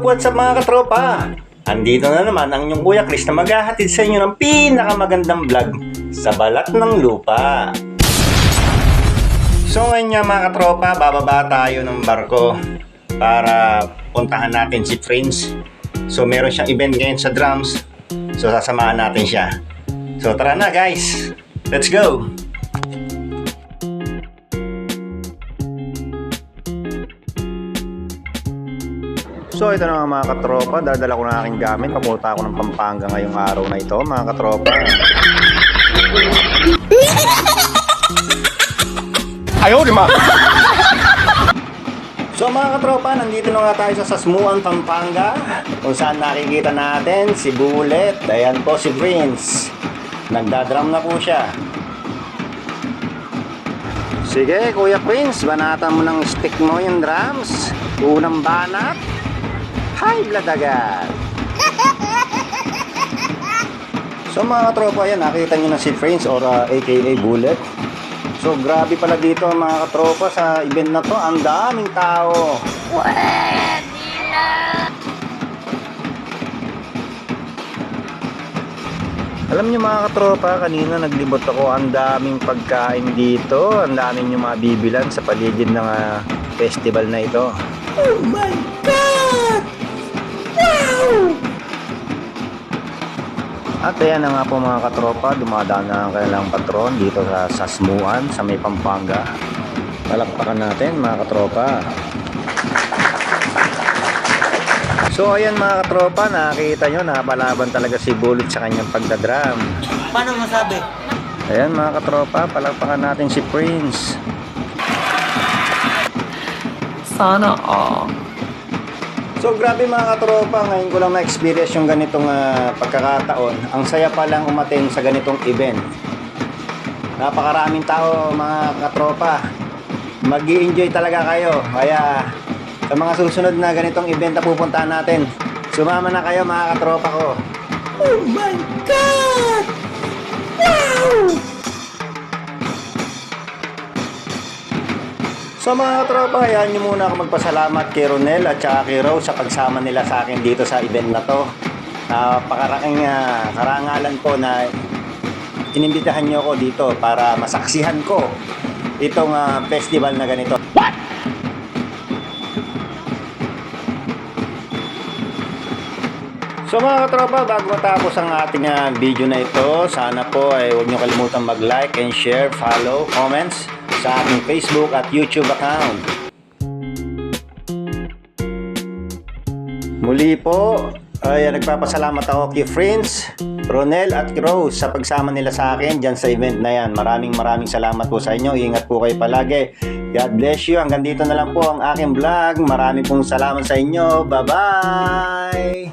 What's up mga katropa? Andito na naman ang inyong Kuya Chris na maghahatid sa inyo ng pinakamagandang vlog sa balat ng lupa. So ngayon nga mga katropa, bababa tayo ng barko para puntahan natin si Prince. So meron siyang event ngayon sa drums. So sasamahan natin siya. So tara na guys, let's go! So ito na mga katropa, dadala ko na aking gamit. Papunta ako ng Pampanga ngayong araw na ito mga katropa. Ayaw di ma! So mga katropa, nandito na nga tayo sa Sasmuan, Pampanga, kung saan nakikita natin si Bullet. Ayan po si Prince. Nagdadrum na po siya. Sige Kuya Prince, banatan mo ng stick mo yung drums. Unang banat. High blood agad. So mga katropa, yan, nakita nyo na si Prince or aka Bullet. So grabe pala dito mga katropa sa event na to. Ang daming tao. Alam nyo mga katropa, kanina naglibot ako. Ang daming pagkain dito. Ang daming nyo mabibilan sa paligid ng festival na ito. Oh my God! Wow! At ayan na nga po mga katropa, dumadaan na ang kanilang patron dito sa Sasmuan, sa may Pampanga. Palakpakan natin mga katropa. So ayan mga katropa, nakikita nyo, napalaban talaga si Bullet sa kanyang pagdadrum. Paano masabi? Ayan mga katropa, palakpakan natin si Prince. Sana all. So grabe mga katropa, ngayon ko lang na-experience yung ganitong pagkakataon. Ang saya palang umaten sa ganitong event. Napakaraming tao mga katropa. Mag-i-enjoy talaga kayo. Kaya sa mga susunod na ganitong event na pupuntahan natin, sumama na kayo mga katropa ko. Oh my God! Wow! So mga katropa, hayaan nyo muna ako magpasalamat kay Ronel at saka kay Rose sa pagsama nila sa akin dito sa event na to. Napakaraking karangalan po na inimbitahan nyo ako dito para masaksihan ko itong festival na ganito. What? So mga katropa, bago matapos ang ating video na ito, sana po ay huwag nyo kalimutan mag-like and share, follow, comments sa ating Facebook at YouTube account. Muli po ay nagpapasalamat ako kay Prince, Ronel at Rose sa pagsama nila sa akin dyan sa event na yan. Maraming salamat po sa inyo. Ingat po kayo palagi. God bless you. Hanggang dito na lang po ang aking vlog. Maraming pong salamat sa inyo. Bye bye.